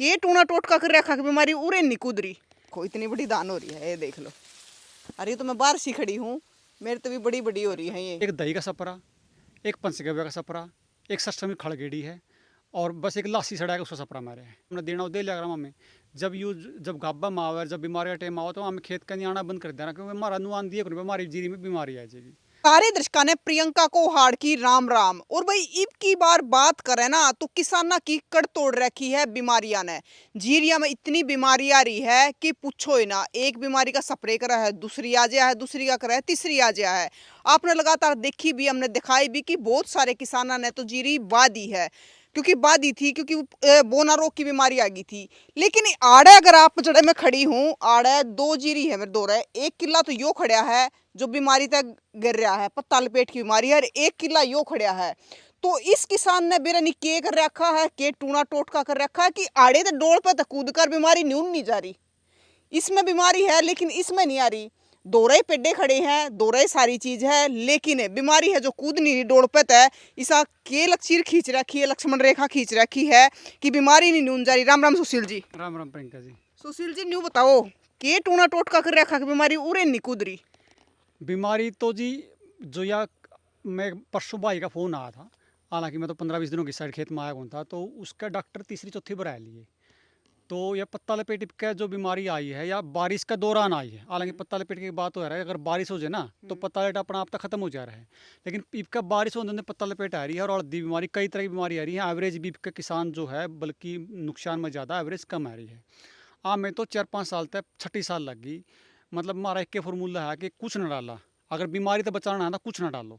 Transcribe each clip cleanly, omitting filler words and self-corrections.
के टूना टोटका कर रखा कि बीमारी उरे नहीं कुदरी को इतनी बड़ी दान हो रही है, ये देख लो। अरे तो मैं बाहर सी खड़ी हूँ, मेरे तो भी बड़ी बड़ी हो रही है ये। एक दही का सपरा, एक पंचगव्य का सपरा, एक सष्टमी खड़गेड़ी है और बस एक लासी सड़ा है उसका सपरा मारे है हमने देना दे लिया हमें। जब गाबा मावे जब बीमारी का टाइम आओ तो हमें खेत का नहीं आना बंद कर देना क्योंकि हमारा नुआन दिए हमारी जीरी में बीमारी आ जाएगी। सारे दर्शकों ने प्रियंका को हाड़ की राम राम। और भाई इब की बार बात करें ना तो किसाना की कड़ तोड़ रखी है बीमारियां ने। जीरिया में इतनी बीमारी आ रही है कि पूछो ही ना। एक बीमारी का स्प्रे करा है, दूसरी आ गया है, दूसरी का करा है, तीसरी आ गया है। आपने लगातार देखी भी, हमने दिखाई भी कि बहुत सारे किसाना ने तो जीरी बादी है, क्योंकि बादी थी, क्योंकि बोना रोग की बीमारी आ गई थी। लेकिन आड़े अगर आप जड़े में खड़ी हूँ, आड़े दो जीरी है मेरे दो रहे। एक किला तो यो खड़ा है जो बीमारी तक गिर रहा है, पत्ता लपेट की बीमारी है, एक किला यो खड़ा है। तो इस किसान ने बेरनी के कर रखा है, के टूना टोटका कर रखा है कि आड़े तो डोल पे कूद कर बीमारी न्यून नहीं जा रही। इसमें बीमारी है लेकिन इसमें नहीं आ रही। दोरे पेडे खड़े हैं, दोरे सारी चीज है, लेकिन बीमारी है जो कूद नहीं रही डोड़ पे है। इसा के लकीर खींच रखी है, लक्ष्मण रेखा खींच रखी है कि बीमारी नहीं न्यून जा रही। राम राम सुशील जी। राम राम प्रियंका जी। सुशील जी न्यू बताओ, के टूना टोटका कर रखा कि बीमारी उरे नहीं कूद रही। बीमारी तो जी जो या मैं परसों भाई का फ़ोन आया था, हालांकि मैं तो 15-20 दिनों की साइड खेत में आया हुआ था, तो उसका डॉक्टर तीसरी चौथी बार आया लिए। तो यह पत्ता लपेट का जो बीमारी आई है या बारिश का दौरान आई है। हालांकि पत्ता लपेट की बात हो रहा है, अगर बारिश हो जाए ना तो पत्ता लपेट अपना आप तक खत्म हो जा रहा है। लेकिन पीप का बारिश होने से पत्ता लपेट आ रही है और हल्दी बीमारी, कई तरह की बीमारी आ रही है। एवरेज बीप का किसान जो है बल्कि नुकसान में ज़्यादा, एवरेज कम आ रही है। मैं तो 4-5 साल तक छठी साल लग गई। मतलब हमारा एक फार्मूला है कि कुछ ना डाला, अगर बीमारी तो बचाना है ना कुछ ना डालो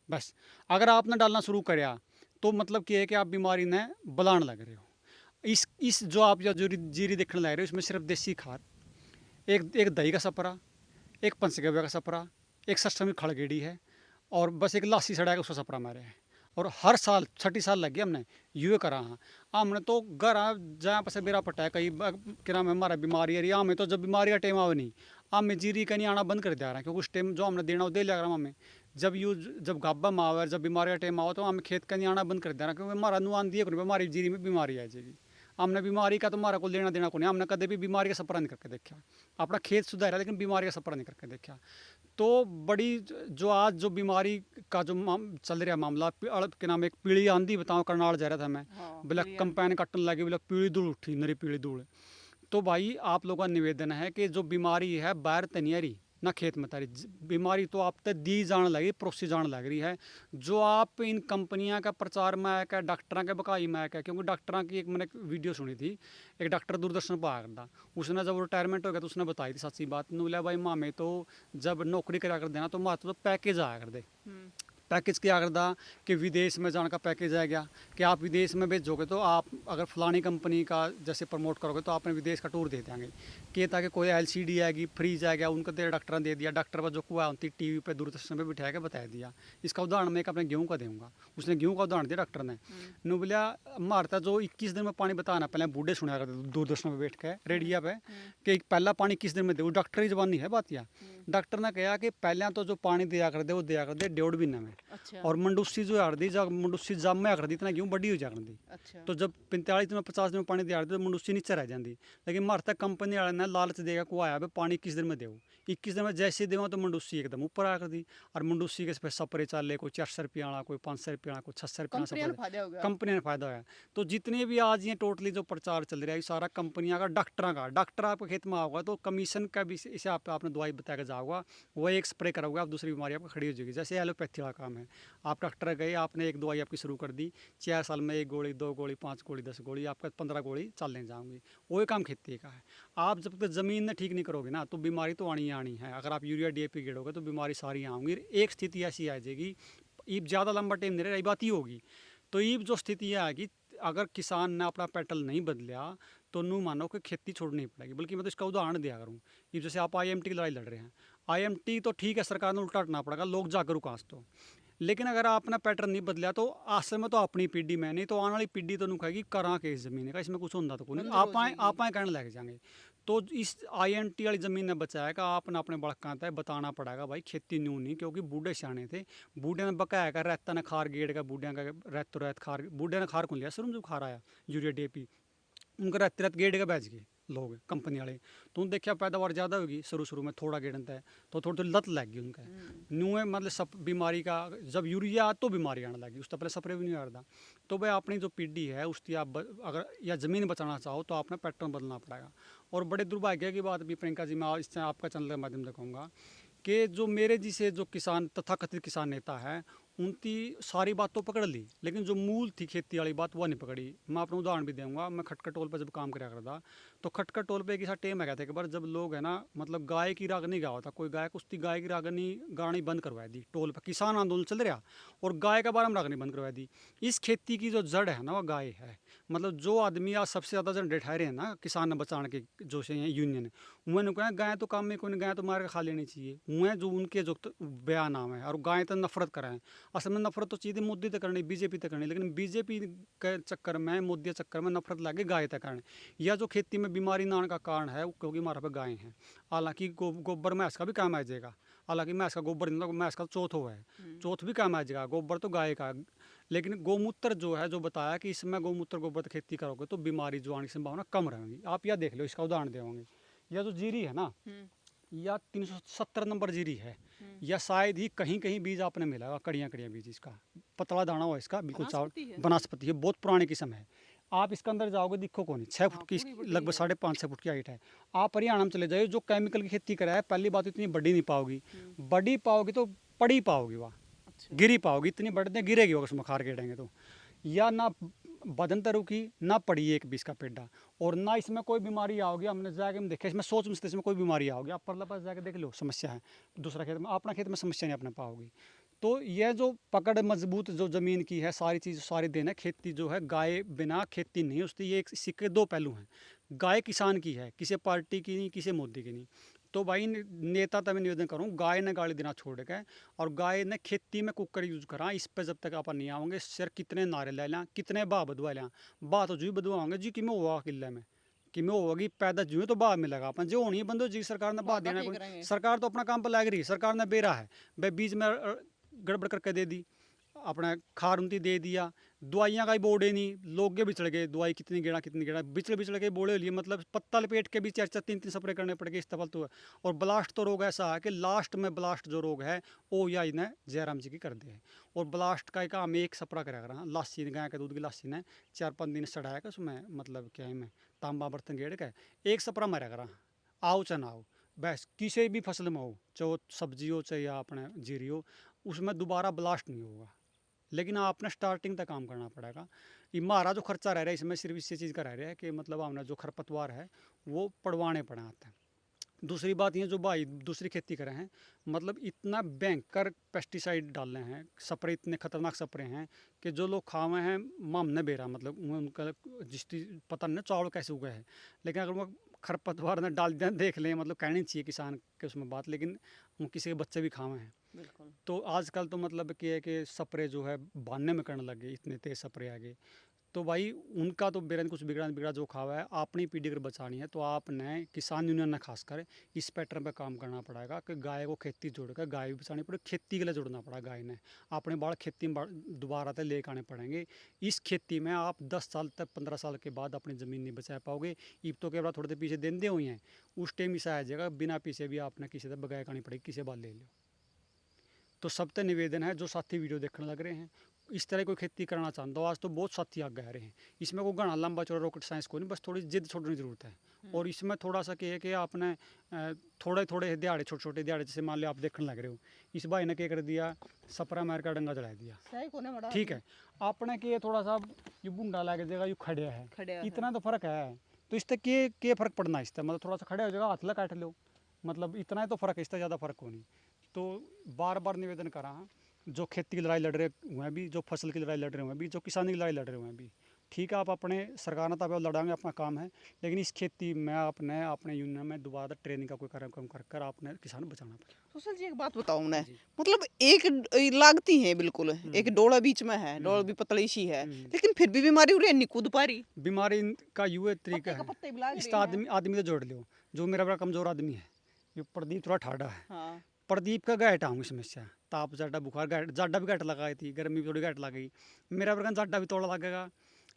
बस। अगर आपने डालना शुरू कराया तो मतलब कि है कि आप बीमारी ने बुलाने लग रहे हो। इस जो आप या जो जीरी देखने लग रहे हो इसमें सिर्फ देसी खाद, एक दही का सपरा, एक पंचगव्य का सपरा, एक सष्टमी खड़गेड़ी है और बस एक लासी सड़ा है उसका सपरा मारे है। और हर साल छठी साल लग गई हमने यूँ करा। हाँ हमने तो घर जहाँ पर से बेरा पटा है कहीं क्या नाम है हमारा बीमारी है हमें तो जब बीमारी का टाइम आवे नहीं मैं जीरी का नहीं आना बंद कर दिया रहा क्योंकि उस टाइम जो हमने देना वो दे लिया रहा हमें। जब गाबा में आवे जब बीमारी का टाइम आओ तो हमें खेत का नहीं आना बंद कर देना क्योंकि हमारा नुआन दिए हमारी जीरी में बीमारी आ जाएगी। हमने बीमारी का तो हमारा को लेना देना को नहीं, हमने कभी भी बीमारी का सपरा नहीं करके देखा। अपना खेत सुधारा लेकिन बीमारी का सपरा नहीं करके देखा। तो बड़ी जो आज जो बीमारी का जो चल रहा मामला के नाम एक पीली आंधी बताओ करनाल जा रहा था मैं। ब्लैक कंपेन कटन लगी ब्लैक पीली धूल उठी नरी पीली धूल। तो भाई आप लोगों का निवेदन है कि जो बीमारी है बाहर तनियरी ना खेत में तारी बीमारी तो आप तक दी जाने लगी प्रोसी जाने लग रही है। जो आप इन कंपनियां का प्रचार में आया डॉक्टर के बकाई में आया क्योंकि डॉक्टर की एक मैंने वीडियो सुनी थी। एक डॉक्टर दूरदर्शन पर आया था, उसने जब रिटायरमेंट हो गया तो उसने बताई थी सच्ची बात ने बोला भाई माँ में तो जब नौकरी करा कर देना तो माँ तो पैकेज आया कर दे। पैकेज क्या करदा कि विदेश में जाने का पैकेज आ गया कि आप विदेश में भेजोगे तो आप अगर फलानी कंपनी का जैसे प्रमोट करोगे तो आपने विदेश का टूर दे देंगे कि ताकि कोई एलसीडी आएगी फ्रीज आ गया उनको दे डॉक्टर ने दे दिया। डॉक्टर पर जो कुआ होती टीवी पे दूरदर्शन पे बिठा के बता दिया। इसका उदाहरण मैं अपने गेहूँ का दूंगा। उसने गेहूँ का उदाहरण दिया डॉक्टर ने नु बोलिया मारता जो 21 दिन में पानी बताना पहले बूढ़े सुना करते दूरदर्शन पे बैठ के रेडिया पे कि पहला पानी किस दिन में दे डॉक्टर की जबानी है बात। या डॉक्टर ने कहा कि पहले तो जो पानी दिया कर दे वो दिया कर दे 1.5 महीने में। अच्छा। और मंडूसी जो है दी जब मंडूसी जब में कर दी इतना क्यों बड़ी हो जा दी। अच्छा। तो जब 45 दिन में 50 दिन में पानी दिया तो मंडूसी नीचे रह जाती। लेकिन मार तक कंपनी वाले ने लालच देगा को आया भाई पानी 21 दिन में दो 21 दिन में जैसे देव तो मंडूसी एकदम ऊपर आ कर दी। और मंडूसी के सपरे चाले कोई 400 रुपया वाला कोई 500 रुपया वाला कोई 600 रुपया कंपनी ने फायदा होगा। तो जितने भी आज ये टोटली जो प्रचार चल रहा है सारा कंपनियां का डॉक्टर आपके खेत में आओगा तो कमीशन का भी इसे आपने दवाई बता के जाओगा वो एक स्प्रे करोगे आप दूसरी बीमारी आपको खड़ी हो जाएगी। जैसे एलोपैथी का काम है, आप डॉक्टर गए आपने एक दवाई आपकी शुरू कर दी 4 साल में 1 गोली 2 गोली 5 गोली 10 गोली आपका 15 गोली चलने जाऊंगी। वही काम खेती का है। आप जब तक ज़मीन ने ठीक नहीं करोगे ना तो बीमारी तो आनी आनी है। अगर आप यूरिया डीएपी गिरोगे तो बीमारी सारी आऊँगी। एक स्थिति ऐसी आ जाएगी ईब ज़्यादा लंबा टाइम नहीं रही बात ही होगी। तो ईब जो स्थिति आएगी अगर किसान ने अपना पैटर्न नहीं बदलिया तो नू मानो कि खेती छोड़नी पड़ेगी। बल्कि मैं तो इसका उदाहरण दिया करूँ ये जैसे आप आईएमटी की लड़ाई लड़ रहे हैं। आईएमटी तो ठीक है सरकार ने उल्टा हटना पड़ेगा लोग जागरूक आज तो। लेकिन अगर आपने पैटर्न नहीं बदलिया तो आज में तो अपनी पीढ़ी में नहीं तो आने वाली पीढ़ी तो कहेगी करा के इस जमीन का इसमें कुछ होता तो कोई नहीं आप कहने लग जाएंगे। तो इस आईएनटी वाली ज़मीन ने बचाएगा आपने अपने बड़का है बताना पड़ेगा भाई खेती न्यू नहीं क्योंकि बूढ़े सियाने थे। बूढ़े ने बकाया का रेता ने खार गेड़ का बूढ़िया का रेत तो रेत खार बूढ़े ने खार को लिया सर जो खार आया यूरिया डीएपी उनका रात रात गेड़ के बैच गए लोग कंपनी वाले। तो उन देखा पैदावार ज़्यादा होगी, शुरू में थोड़ा गेड़ता है तो थोड़ी थोड़ी लत लग गई उनका। न्यू है मतलब सब बीमारी का, जब यूरिया आ तो बीमारी आने लगी, उस तो पहले स्प्रे भी नहीं आता। तो भाई अपनी जो पीढ़ी है उसकी आप अगर या ज़मीन बचाना चाहो तो आपने पैटर्न बदलना पड़ेगा। और बड़े दुर्भाग्य की बात भी प्रियंका जी, मैं इस आपका चैनल के माध्यम से कहूँगा कि जो मेरे जिसे जो किसान तथाकथित किसान नेता है उनकी सारी बात तो पकड़ ली, लेकिन जो मूल थी खेती वाली बात वो नहीं पकड़ी। मैं अपना उदाहरण भी दूंगा। मैं खटका टोल पर जब काम कराया करता तो खटका टोल पे एक ऐसा टेम है, कहते एक बार जब लोग है ना मतलब गाय की रागनी गा होता, कोई गाय उसकी गाय की रागनी गानी बंद करवा दी टोल पर, किसान आंदोलन चल रहा और गाय के बारे में रागनी बंद करवा दी। इस खेती की जो जड़ है ना वो गाय है। मतलब जो आदमी आज सबसे ज़्यादा झंडे ठहरे हैं ना किसान बचाने के जो से यूनियन, उन्होंने कहा गाय तो काम में कोई, गाय तो मार के खा लेनी चाहिए। उन्हें जो उनके जो बयान नाम है और गाय तो नफरत कराएं। असल में नफरत तो सीधे मोदी तक करनी, बीजेपी तक करनी, लेकिन बीजेपी के चक्कर में, मोदी के चक्कर में नफरत लगे गाय तक करनी। या जो खेती में बीमारी ना आने का कारण है क्योंकि हमारे पे गाय हैं। हालांकि गोबर भैंस का भी काम आ जाएगा, हालांकि भैंस का गोबर नहीं, भैंस का चौथ हो है, चौथ भी काम आ जाएगा, गोबर तो गाय का। लेकिन गौमूत्र जो है, जो बताया कि इसमें गौमूत्र गोबर खेती करोगे तो बीमारी जो आने की संभावना कम रहेगी। आप यह देख लो, इसका उदाहरण देंगे। यह जो जीरी है ना, या 370 नंबर जीरी है, या शायद ही कहीं कहीं बीज आपने मिला, कड़ियाँ कड़ियाँ बीज, इसका पतला दाना हो इसका, बिल्कुल चावल वनस्पति है, बहुत पुराने किस्म है। आप इसके अंदर जाओगे दिखो कौन, 6 फुट की लगभग 5.5-6 फुट की हाइट है। आप हरियाणा में चले जाइए, जो केमिकल की खेती करा है, पहली बात इतनी बड़ी नहीं पाओगी, बड़ी पाओगी तो पड़ी पाओगी, वहाँ गिरी पाओगी, इतनी बढ़ते गिरेगी अगर उसमें खार गेड़ेंगे तो। या ना बदन तरु की, ना पड़ी एक बीस का पेड्डा, और ना इसमें कोई बीमारी आओगी। हमने जाके हम देखे इसमें सोच में इसमें कोई बीमारी आओगी, आप परला पास जाके देख लो, समस्या है। दूसरा खेत में, अपना खेत में समस्या नहीं अपने पाओगी। तो यह जो पकड़ मजबूत जो ज़मीन की है, सारी चीज़ सारी देन है। खेती जो है, गाय बिना खेती नहीं उसकी, ये एक सिक्के दो पहलू हैं। गाय किसान की है, किसी पार्टी की नहीं, किसी मोदी की नहीं। तो भाई नेता तक मैं निवेदन करूँ, गाय ने गाली देना छोड़ के और गाय ने खेती में कुकर यूज करा। इस पर जब तक आप नहीं आओगे, सर कितने नारे ले लें, कितने बाह बदवा लें, बाह तो जी बदवाओगे जी कि मैं हुआ किले में कि मैं होगी पैदा जो तो बाह मिलेगा अपन जो होनी है बंदो जी। सरकार ने बाह देना, कोई सरकार तो अपना काम पर लग रही है। सरकार ने बेरा है भाई, बीज में गड़बड़ करके दे दी, अपना खार उनती दे दिया, दवाइयाँ का ही बोर्ड है नहीं, लोग बिचड़ गए, दवाई कितनी गिरा बिचड़ के बोले लिए, मतलब पत्ता लपेट के भी 4-4 3-3 स्प्रे करने पड़ गए इस तफल तो। और ब्लास्ट तो रोग ऐसा है कि लास्ट में ब्लास्ट जो रोग है वो या इन्हें जयराम जी की कर दे। और ब्लास्ट का काम एक स्प्रा करा करा, लासी ने, गाय के दूध की लासी ने 4-5 दिन चढ़ाया कर उसमें, मतलब क्या है में तांबा बर्तन गेड़ के एक स्प्रा मारा करा, आओ चाहे ना आओ, बस किसी भी फसल में हो, चाहे सब्जी हो चाहे या अपने जीरी हो, उसमें दोबारा ब्लास्ट नहीं होगा। लेकिन आपने स्टार्टिंग तक काम करना पड़ेगा। ये हमारा जो खर्चा रह रहा है इसमें सिर्फ इसी चीज़ का रह रहा है कि मतलब हमने जो खरपतवार है वो पड़वाने पड़े आते हैं। दूसरी बात ये जो भाई दूसरी खेती करे हैं, मतलब इतना भयंकर पेस्टिसाइड डाल रहे हैं, स्प्रे इतने खतरनाक स्प्रे हैं कि जो लोग खावे हैं माम न बेरा, मतलब उनका जिसकी पता नहीं चावल कैसे उगे है। लेकिन अगर वो खरपतवार ने डाल दिया देख लें, मतलब कहनी चाहिए किसान के उसमें बात, लेकिन वो किसी के बच्चे भी खावे हैं। तो आजकल तो मतलब कि है कि स्प्रे जो है बांधने में करने लगे, इतने तेज स्प्रे आ गए। तो भाई उनका तो बेरन कुछ बिगड़ा जो खावा है, अपनी पीढ़ी अगर बचानी है तो आपने किसान यूनियन ने खासकर इस पैटर्न पे काम करना पड़ेगा कि गाय को खेती जोड़कर गाय भी बचानी पड़े, खेती के लिए जोड़ना पड़ा गाय ने। अपने बाल खेती में दोबारा तक लेकर आने पड़ेंगे। इस खेती में आप 10 साल तक 15 साल के बाद अपनी ज़मीन नहीं बचा पाओगे। ईब तो केवल थोड़े देर पीछे देंदे हुए हैं, उस टाइम ऐसा आ जाएगा बिना पीछे भी आपने किसी से बगाया करनी पड़ेगी, किसी बात ले लो। तो सबसे निवेदन है जो साथी वीडियो देखने लग रहे हैं, इस तरह कोई खेती करना चाहता हो, आज तो बहुत साथी आगे आ रहे हैं। इसमें कोई घना लंबा चौड़ा रॉकेट साइंस को नहीं, बस थोड़ी जिद छोड़ने की जरूरत है। और इसमें थोड़ा सा क्या है कि आपने थोड़े थोड़े दिहाड़े, छोटे छोटे दिहाड़े, जैसे मान लो आप देखने लग रहे हो, इस भाई ने क्या कर दिया, सपरा मार का डंगा चढ़ा दिया, ठीक है। आपने क्या थोड़ा सा ये बुंडा लग जाएगा, ये खड़े है, इतना तो फर्क है। तो इससे क्या फर्क पड़ना, इससे मतलब थोड़ा सा खड़े हो जाएगा, हाथ ला काट लो, मतलब इतना ही तो फर्क है, इससे ज़्यादा फर्क हो नहीं। तो बार बार निवेदन करा, जो खेती की लड़ाई लड़ रहे हुए हैं भी, जो फसल की लड़ाई लड़ रहे हुए हैं भी, जो किसानी की लड़ाई लड़ रहे हुए हैं भी, ठीक है। आप अपने सरकार ने तब लड़ाएंगे, अपना काम है, लेकिन इस खेती में आपने अपने यूनियन में दोबारा ट्रेनिंग का कोई कार्यक्रम कर आपने किसान बचाना पड़ेगा। सुशील जी एक बात बताऊं मैं, मतलब एक लागती है बिल्कुल, एक डोला बीच में है, डोला भी पतली सी है, लेकिन फिर भी बीमारी उरे नहीं कूद पा रही। बीमारी का यूँ तरीका है, इस आदमी से जोड़ लो, जो मेरा बड़ा कमजोर आदमी है, ये प्रदीप थोड़ा ठाडा है। हाँ। प्रदीप का गाइट आऊँगी समस्या, ताप जाडा बुखार, गाइट जाडा भी गाइट लगाई थी, गर्मी भी थोड़ी गाइट लग गई, मेरा बरगन जाडा भी थोड़ा लगेगा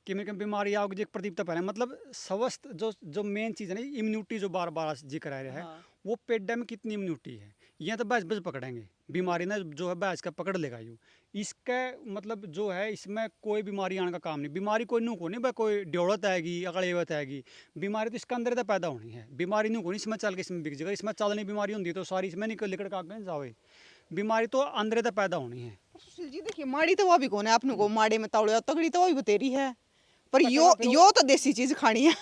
कि मेरे को बीमारी आओगी जो प्रदीप्ता पहले मतलब स्वस्थ जो मेन चीज़ है ना इम्यूनिटी जो बार बार जिक्र आ रहा है हाँ। वो पेट में कितनी इम्यूनिटी है ये तो बस बस पकड़ेंगे बीमारी ना जो है बस का पकड़ लेगा यूँ इसका मतलब जो है इसमें कोई बीमारी आने का काम नहीं बीमारी कोई नू को नहीं भाई कोई ड्योड़त आएगी अकड़ेवत आएगी बीमारी तो इसके अंदर तो पैदा होनी है बीमारी नू को नहीं इसमें चल के इसमें बिक जाएगा इसमें चलनी बीमारी होती है तो सारी इसमें निकल लिकड़ का जावे बीमारी तो अंदर तो पैदा होनी है सुशील जी देखिए माड़ी तो भी कौन है आपने को माड़े में तौड़े तगड़ी तो भी बतेरी है पर तगड़ा फिर यो तो देसी चीज खानी है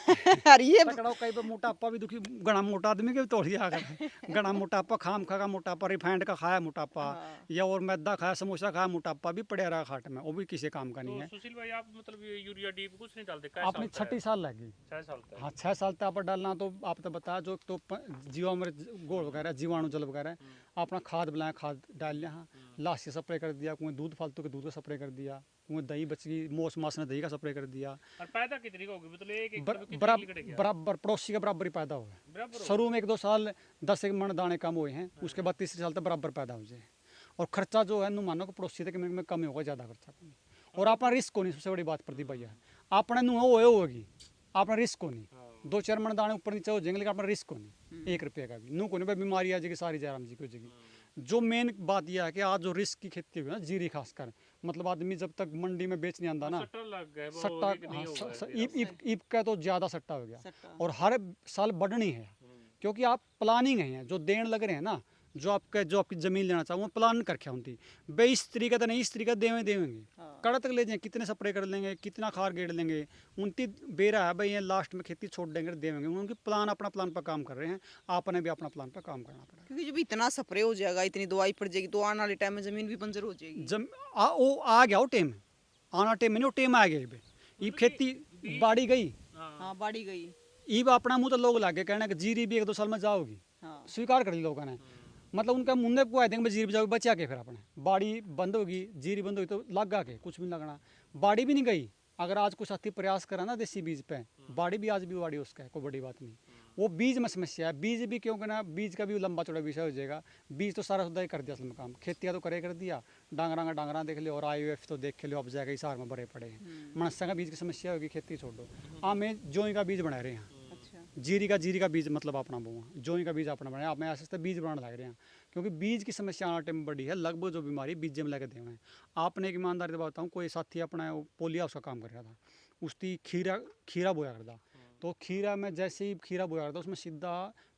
और ये तकड़ा कई बार मोटापा भी दुखी घना मोटा आदमी के भी तोड़ दिया अगर घना मोटापा खाम खा का मोटापा रिफाइंड का खाया मोटापा हाँ। या और मैदा खाया समोसा खाया मोटापा भी पड़े रहा खाट में वो भी किसी काम का नहीं तो है सुशील भाई आप मतलब ये यूरिया डीप कुछ नहीं डालते कै आपने साल का 36 साल लगी 6 साल का हाँ 6 साल तक आप डालना तो आप तो बताया जो तो जीवामृत गोड़ वगैरह जीवाणु जल वगैरह अपना खाद बनाया खाद डाल लिया हाँ लाश से स्प्रे कर दिया कुएं दूध फालतू के दूध का स्प्रे कर दिया कुएं दही बच गई मोस मास ने दही का स्प्रे कर दिया और पैदा कितनी का होगी मतलब एक बर- एकड़ में कितनी बराबर निकल गया बराबर पड़ोसी के बराबर ही पैदा हुआ है बराबर हो शुरू में 1-2 साल 10 एक मन दाने कम हुए हैं उसके बाद तीसरे साल तक बराबर पैदा हो जाए और खर्चा जो है नु मानो कि पड़ोसी तक में कम ही होगा ज़्यादा खर्चा कम और अपना रिस्क को नहीं सबसे बड़ी बात प्रदीप भैया अपने नु होगी अपना रिस्क को नहीं हाँ। 2-4 मन दाने ऊपर नीचे हो जाएंगे लेकिन अपना रिस्क को नहीं 1 रुपये का भी नू को नहीं भाई बीमारी आ जाएगी सारी जयराम जी की हो जाएगी जो मेन बात यह है कि आज जो रिस्क की खेती हुई ना जीरी खासकर मतलब आदमी जब तक मंडी में बेच नहीं आंदा ना सट्टा लग गया वो सट्टा एक नहीं हाँ, होगा ईब का तो ज़्यादा सट्टा हो गया सट्टा। और हर साल बढ़नी है क्योंकि आप प्लानिंग है जो देन लग रहे हैं ना जो आपकी ज़मीन लेना चाहो वो प्लान करके होती बे इस तरीके तो नहीं इस तरीके देवेंगे हाँ। कड़ा तक ले जाएं कितने स्प्रे कर लेंगे कितना खार गेड़ लेंगे उनकी बेरा है भाई ये लास्ट में खेती छोड़ देंगे देवेंगे उनकी प्लान अपना प्लान पर काम कर रहे हैं आपने भी अपना प्लान पर काम करना पड़ेगा क्योंकि जब इतना स्प्रे हो जाएगा इतनी दवाई पड़ जाएगी तो आने वाले टाइम में जमीन भी बंजर हो जाएगी वो आ गया वो टाइम आना टाइम में नहीं वो टाइम आ गया ये खेती बाड़ी गई हाँ बाड़ी गई ईब अपना मुँह तो लोग लागे कहना कि जीरी भी 1-2 साल में जाओगी हाँ स्वीकार कर ली लोगों ने मतलब उनका मुन्ने को आए देंगे जीरी भी जाओगी बचा के फिर अपने बाड़ी बंद होगी जीरी बंद होगी तो लग गा के कुछ भी नहीं लगना बाड़ी भी नहीं गई अगर आज कुछ साथी प्रयास करा ना देसी बीज पे बाड़ी भी आज भी बाड़ी उसका है कोई बड़ी बात नहीं वो बीज में समस्या है बीज भी क्यों ना बीज का भी लंबा चौड़ा विषय हो जाएगा बीज तो सारा सुधा ही कर दिया असल में काम खेतिया तो करे कर दिया डांगरा देख लो और IOF तो देख लो अब जाएगा हिसार में बड़े पड़े हैं मनस्या का बीज की समस्या होगी खेती छोड़ दो में जोई का बीज बना रहे हैं अच्छा जीरी का बीज मतलब अपना वो जोई का बीज अपना बनाया आप में ऐसे बीज बनाने लग रहे हैं क्योंकि बीज की समस्या आना टाइम बड़ी है लगभग जो बीमारी बीज में लगे देवे हैं आपने एक ईमानदारी से बताऊँ कोई साथी अपना पोलिया उसका काम कर रहा था उसकी खीरा बोया करता तो खीरा में जैसे ही खीरा बोया करता उसमें सीधा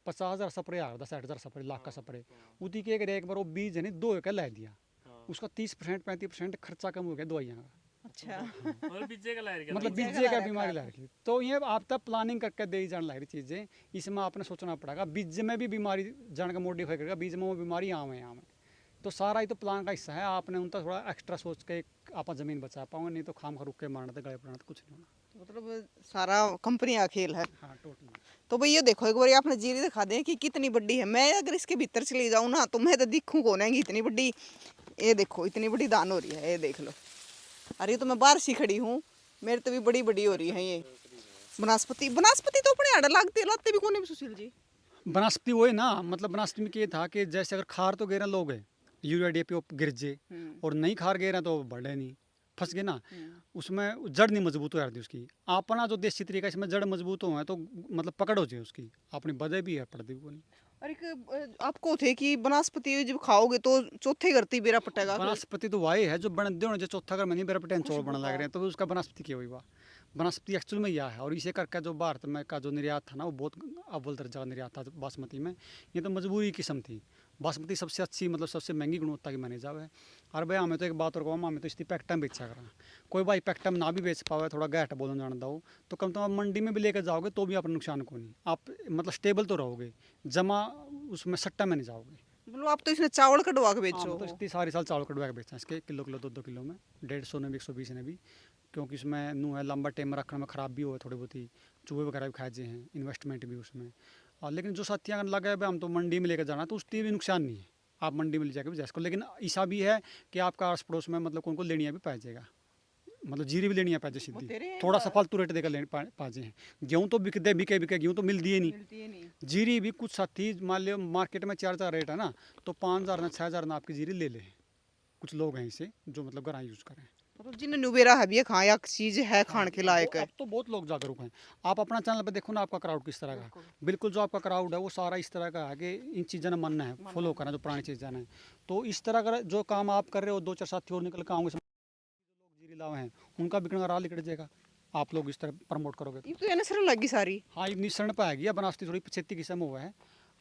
50,000 स्प्रे आ रहा था 60,000 स्प्रे लाख का स्प्रे उसी के एक बार वो बीज है नहीं 2 एकड़ ला दिया उसका 30% 35% खर्चा कम हो गया दवाइयाँ का अच्छा मतलब बीजे का लायर मतलब बीजे का बीमारी ला रही तो ये आप तब प्लानिंग करके दे जाने लग रही चीज़ें इसमें आपने सोचना पड़ेगा बीज में भी बीमारी जान का मॉडिफाई करेगा बीज में वो बीमारी आम है तो सारा ही तो प्लान का हिस्सा है आपने उनका थोड़ा एक्स्ट्रा सोच के आप ज़मीन बचा पाओगे नहीं तो खाम खा रुक के मारना तो गले पड़ना तो कुछ नहीं होना तो मतलब सारा कंपनी का खेल है हाँ टोटली तो भाई ये देखो एक बार आपने जीरी दिखा दें कि कितनी बड़ी है मैं अगर इसके भीतर चली जाऊँ ना तो मैं तो दिखूँ कौन है इतनी बड़ी ये देखो इतनी बड़ी दान हो रही है ये देख लो अरे तो मैं बाहर सी खड़ी हूँ मेरे तो भी बड़ी बड़ी हो रही है ये वनस्पति तो अपने आड़ लागते लाते भी कौन सुशील जी वनस्पति वो है ना मतलब वनस्पति में ये था कि जैसे अगर खार तो गेरा लोग है यूरिया DAP गिर जे और नहीं खार गेरा तो बढ़े नहीं फंस गए ना उसमें जड़ नहीं मजबूत हो जाती उसकी अपना जो देसी तरीका इसमें जड़ मजबूत हो तो मतलब पकड़ हो जाए उसकी अपनी बदे भी है पड़ती भी नहीं अरे आपको थे कि वनस्पति जब खाओगे तो चौथे करती बेरा पटेगा वनस्पति तो वही है जो बन दे जो चौथा घर में नहीं बेरा पटेन चौल बना लग रहे हैं तो उसका वनस्पति क्या हुई वह वनस्पति एक्चुअल में यह है और इसे करके जो भारत में का जो निर्यात था ना वो बहुत अव्वल दर्जा का निर्यात था बासमती में ये तो मजबूरी किस्म थी बासमती सबसे अच्छी मतलब सबसे महंगी गुणवत्ता की मानी जावे और भाई हमें तो एक बात और कहूँ हमें तो इसकी पैक्टम बेचा करा कोई भाई पैक्टम ना भी बेच पावे थोड़ा गैट बोलना जान दो तो कम तो आप मंडी में भी लेकर जाओगे तो भी आप नुकसान को नहीं आप मतलब स्टेबल तो रहोगे जमा उसमें सट्टा में नहीं जाओगे मतलब आप तो इसने चावल कटवा के बेचो तो इसकी सारी साल चावल कटवा के बेचना इसके किलो 2-2 किलो में 150 ने भी 120 ने भी क्योंकि उसमें नू है लंबा टाइम रखने में ख़राब भी हो थोड़ी बहुत ही चूहे वगैरह भी खाए हैं इन्वेस्टमेंट भी उसमें लेकिन जो साथियाँ लगे भाई हम तो मंडी में लेकर जाना तो उसकी भी नुकसान नहीं है आप मंडी में ले जाकर भी जा सको लेकिन ऐसा भी है कि आपका आस पड़ोस में मतलब उनको लेनिया भी पा जाएगा मतलब जीरी भी लेनी है पैसे सीधी थोड़ा सा फालतू रेट देकर पाजे हैं गेहूँ तो बिके गेहूँ तो मिलती है नहीं जीरी भी कुछ साथी मान लो मार्केट में 4,000 रेट है ना तो 5,000 ना 6,000 ना आपकी जीरी ले ले कुछ लोग हैं इसे जो मतलब घर यूज़ करें मतलब जिन्हें नुबेरा है भी ये खाया चीज है खाने के लायक है। अब तो बहुत लोग जागरूक हैं। आप अपना चैनल पे देखो ना, आपका क्राउड किस तरह का है। बिल्कुल जो आपका क्राउड है वो सारा इस तरह का है कि इन चीज़ों ने मानना है, फॉलो करना जो पुरानी चीज़ें हैं। तो इस तरह का जो काम आप कर रहे हो, दो चार साथी और निकल के आऊँगे, लोग जीरी लावे हैं, उनका बिकना राह निकल जाएगा। आप लोग इस तरह प्रमोट करोगे ये तो ये नसर लगी सारी। हाँ, ये निसरण पाएगी या बनावटी थोड़ी 75 किस्म हुआ है,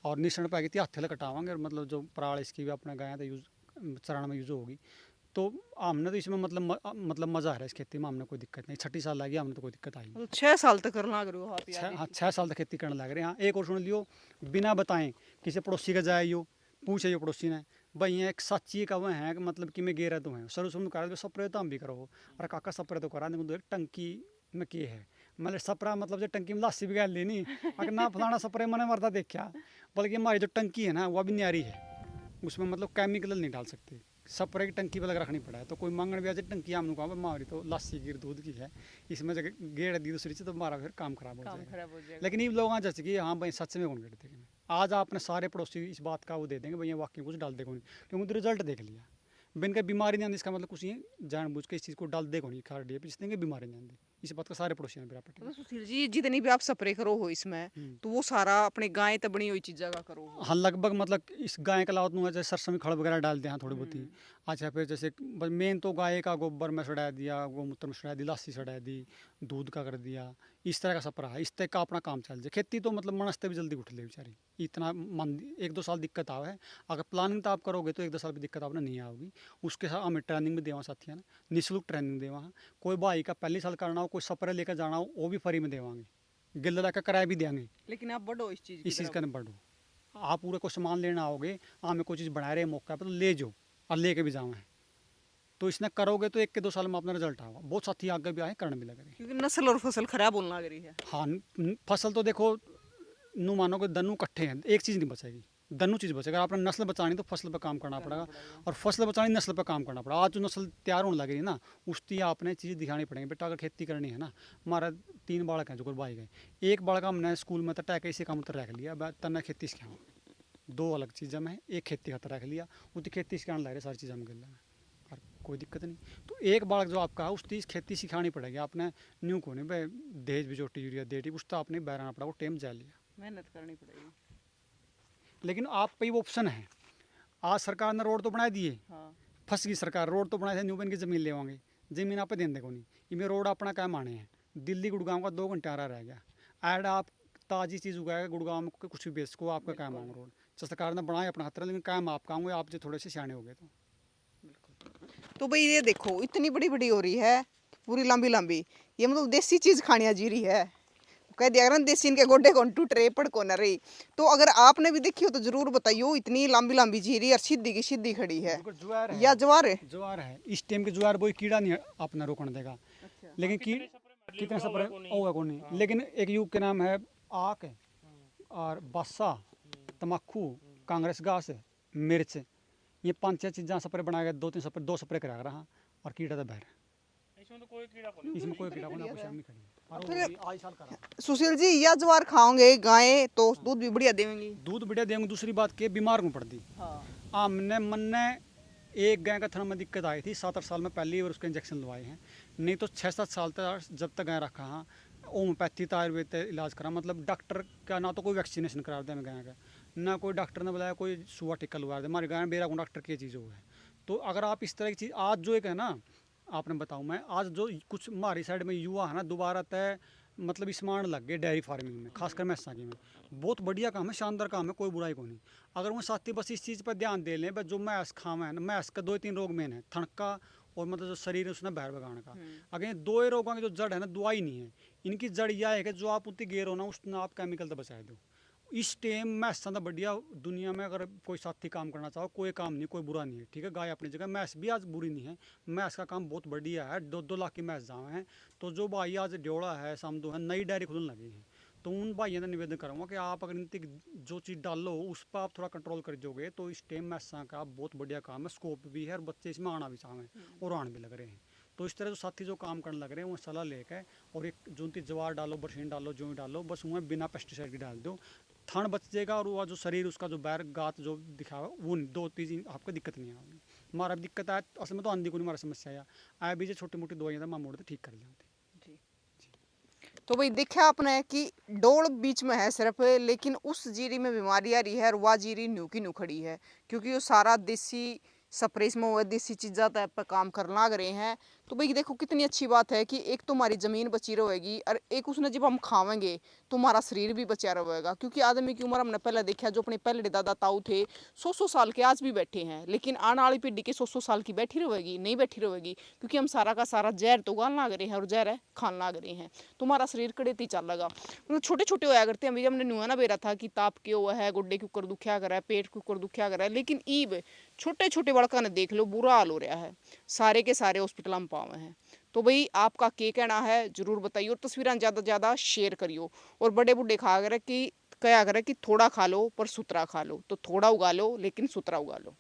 और निसरण पाएगी तो हाथे कटावांगे, और मतलब जो पराल इसकी भी अपने गाय तो यूज चराने में यूज होगी। तो हमने तो इसमें मतलब मज़ा आ रहा है इस खेती में, हमने कोई दिक्कत नहीं। 6 साल लगी, हमने तो कोई दिक्कत आई नहीं। मतलब 6 साल तक करना लग रहे हो आप यार। हाँ, 6 साल तक खेती करने लग रहे हैं। हाँ, एक और सुन लियो, बिना बताएं किसी पड़ोसी का जाए यो पूछे यो पड़ोसी ने भाई ये एक सच्ची का वह है कि मतलब कि मैं गेरा तो है सर शुरू करा सप्रे तो हम भी करो। अरे काका सप्रे तो करा एक टंकी में के है मतलब सपरा मतलब जो टंकी में लासी भी गैल लेनी अगर ना फलाना सप्रे मैंने मरता देखा, बल्कि हमारी जो टंकी है ना वो भी न्यारी है, उसमें मतलब केमिकल नहीं डाल सकते, सप्रे की टंकी पर लग रखनी पड़ा है। तो कोई मांगने भी आ जाए टंकी हमने कहा हमारी तो लासी की दूध की है, इसमें जगह गेड़ दी दूसरी से तो हमारा फिर काम खराब हो जाएगा। लेकिन ये लोग जैसे कि हाँ भाई सच में कौन गेड़ते हैं, आज आपने सारे पड़ोसी इस बात का वो दे देंगे भैया वाकई कुछ डाल देगा नहीं, क्योंकि उनका रिजल्ट देख लिया। बिन के बीमारी नहीं आती इसका मतलब कुछ नहीं, जानबूझ के इस चीज़ को डाल देगा नहीं, खार डी जिसने बीमारी नहीं आती, इस बात का सारे पड़ोसी ने मेरा पटे। तो सुशील जी जितनी भी आप स्प्रे करो हो इसमें तो वो सारा अपने गाय तक बनी हुई चीज़ों का करो हो। हाँ लगभग मतलब इस गाय का लावत जैसे सरसों में खड़ वगैरह डाल दिया थोड़ी बहुत ही। अच्छा फिर जैसे मेन तो गाय का गोबर में सड़ा दिया, गोमूत्र में सड़ा दी, लासी सड़ा दी, दूध का कर दिया, इस तरह का सपरा है। इस तरह का अपना काम चल जाए। खेती तो मतलब मनस्ते भी जल्दी उठ ले बेचारी, इतना मन 1-2 साल दिक्कत आवे है। अगर प्लानिंग तो आप करोगे तो 1-2 साल भी दिक्कत आपने नहीं आएगी। उसके साथ हमें ट्रेनिंग भी देवा साथियों ने, निःशुल्क ट्रेनिंग देवा। कोई भाई का पहली साल करना हो, कोई सपरे लेकर जाना हो वो भी फ्री में देवांगे, गिल्ला लेकर किराया भी देंगे। लेकिन आप बढ़ो इस चीज़ इस चीज़ का बढ़ो, आप पूरे को सामान लेना आओगे, हमें कोई चीज़ बना रहे मौका पर तो ले जाओ और लेके भी जाओ है। तो इसने करोगे तो 1 के 2 साल में अपना रिजल्ट आएगा। बहुत साथी आगे भी आए करने भी लग रहे। क्योंकि नस्ल और फसल खराब होने लग रही है। हाँ फसल तो देखो नू मानो कि दनू इकट्ठे हैं, एक चीज़ नहीं बचेगी, दनू चीज़ बचेगा। आपने नस्ल बचानी तो फसल पर काम करना पड़ेगा, और फसल बचानी नस्ल पर काम करना पड़ेगा। आज जो नस्ल तैयार होने लगी ना उसकी आपने चीज़ दिखानी पड़ेगी। बेटा अगर खेती करनी है ना, हमारा 3 बालक हैं जो भाई गए, एक बालक हमने स्कूल में तय इसी काम तो रख लिया, तन्ना खेती सिखाऊँ, 2 अलग चीज़ें में एक खेती खातर रख लिया, उसकी खेती सिखाने लग रहे सारी चीज़ें हम गिल और कोई दिक्कत नहीं। तो एक बालक जो आपका है उसकी खेती सिखानी पड़ेगी। आपने न्यू को नहीं भाई दहेज बिजोटी यूरिया देटी उस तो आपने बहराना पड़ा, वो टेम जा लिया, मेहनत करनी पड़ेगी। लेकिन आप पे वो ऑप्शन है। आज सरकार ने रोड तो बना दिए, हाँ। फंस गई सरकार, रोड तो बनाए थे न्यूबन की ज़मीन ले आएंगे, ज़मीन आप पे देने को नहीं, इनमें रोड अपना क्या माने हैं। दिल्ली गुड़गांव का 2 घंटे आ रह गया, ऐड आप ताज़ी चीज़ उगाएगा गुड़गांव में कुछ भी बेच को, आपका क्या मांग रोड तो सरकार ने बनाया अपना खतरा, लेकिन काम आपका होंगे आप जो थोड़े से सियाने हो गए। तो भाई ये देखो इतनी बड़ी बड़ी हो रही है, पूरी लंबी लंबी, ये मतलब देसी चीज़ खानिया जी रही है। कह दिया ना देसी इनके गोडे कौन टूट रहे पड़ को न रही। तो अगर आपने भी देखी हो तो जरूर बताइयो, इतनी लंबी लंबी जीरी और सीधी की सीधी खड़ी है या जवार है। ज्वार है इस टाइम के ज्वार कोई कीड़ा नहीं अपना रोकने देगा। अच्छा। लेकिन कितने सप्रे होगा कौन नहीं, लेकिन एक युग के नाम है आक है और बासा, तम्बाकू, कांग्रेस घास, मिर्च, ये 5-6 चीज़ें सप्रे बना के 2-3 सप्रे 2 सप्रे करा रहा, और कीड़ा तो बहर इसमें तो कोई कीड़ा को नहीं। इसमें कोई कीड़ा को ना कुछ नहीं खड़ी और वो भी आज साल करा। सुशील जी या जवार खाओगे गाय तो दूध भी बढ़िया देंगी। दूध बढ़िया देंगे। दूसरी बात के बीमार को पड़ती, हमने मन ने एक गाय का थन में दिक्कत आई थी 7-8 साल में, पहली बार उसके इंजेक्शन लगवाए हैं। नहीं तो 6-7 साल तक जब तक गाय रखा हाँ होम्योपैथी तो आयुर्वेद इलाज करा, मतलब डॉक्टर का ना तो कोई वैक्सीनेशन करा दे गाय का, ना कोई डॉक्टर ने बताया कोई सुआ टिक्का लगवा दे। हमारी गाय बेरा को डॉक्टर की चीज़ वो है। तो अगर आप इस तरह की चीज़ आज जो एक है ना, आपने बताऊँ मैं आज जो कुछ हमारी साइड में युवा है ना दोबारा तय मतलब स्मार्ट लग गए डेयरी फार्मिंग में, खासकर मैंसा की में। बहुत बढ़िया काम है, शानदार काम है, कोई बुराई को नहीं। अगर वो साथी बस इस चीज़ पर ध्यान दे लें, बस जो मैस खावा है ना, मैस का 2-3 रोग मेन है, थनका और मतलब जो शरीर है उसने बहर बगाने का। अगर ये 2 ही रोगों की जो जड़ है ना दवाई नहीं है, इनकी जड़ यह है कि जो आप उतनी गेर हो ना उसने आप केमिकल तो बचा दो। इस टाइम मैसां तो बढ़िया दुनिया में अगर कोई साथी काम करना चाहो कोई काम नहीं, कोई बुरा नहीं है, ठीक है। गाय अपनी जगह, मैस भी आज बुरी नहीं है, मैस का काम बहुत बढ़िया है। 2-2 लाख की मैस जावे हैं। तो जो भाई आज ड्योड़ा है समदो है नई डायरी खुलने लगी है, तो उन भाइयों ने निवेदन करूँगा कि आप अगर इनकी जो चीज़ डालो उस पर आप थोड़ा कंट्रोल कर दोगे तो इस टाइम मैसा का बहुत बढ़िया काम है, स्कोप भी है और बच्चे इसमें आना भी चाहें और आने भी लग रहे हैं। तो इस तरह जो साथी जो काम करने लग रहे हैं वो सलाह लेकर, और एक जो उनकी जवार डालो, बरसीन डालो, जो भी डालो, बस उन्हें बिना पेस्टिसाइड की डाल दो, थन बच जाएगा और वो जो शरीर उसका जो बैर गात जो दिखावा वो 2-3 आपको दिक्कत नहीं आएगी। मारा भी दिक्कत है असल में तो आंधी को नहीं मारा समस्या या आया भी जो छोटी मोटी दवाइयां था माँ मोड़ ठीक कर लिया तो भाई देखा आपने कि डोल बीच में है सिर्फ, लेकिन उस जीरी में बीमारी आ रही है और वह जीरी न्यू की न्यू खड़ी है, क्योंकि वो सारा देसी स्प्रे में हुआ देसी चीज़ा टाइप पर काम कर लाग रहे हैं। तो भाई देखो कितनी अच्छी बात है कि एक तो हमारी ज़मीन बची रहेगी और एक उसने जब हम खावेंगे तो हमारा शरीर भी बचा रहेगा, क्योंकि आदमी की उम्र हमने पहले देखा जो अपने पहले दादा ताऊ थे 100 साल के आज भी बैठे हैं, लेकिन आने वाली पीढ़ी के 100 साल की बैठी रहेगी नहीं बैठी रहेगी, क्योंकि हम सारा का सारा जहर तो उगान लाग रहे हैं और जहर है खान लाग रहे हैं। तो हमारा शरीर कड़ेती चल लगा, मतलब छोटे छोटे होया करते हैं। अभी हमने नुआ ना बेरा था कि ताप क्यों हुआ है, गुड्डे के ऊपर दुखिया करा है, पेट के ऊपर दुखिया करा है, लेकिन ईब छोटे छोटे बड़का ने देख लो बुरा हाल हो रहा है, सारे के सारे हॉस्पिटल में पावे हैं। तो भाई आपका क्या कहना है जरूर बताइए, और तस्वीरें ज़्यादा से ज़्यादा शेयर करियो। और बड़े बूढ़े खा कर कि क्या करे कि थोड़ा खा लो पर सुतरा खा लो, तो थोड़ा उगा लो लेकिन सुतरा उगा लो।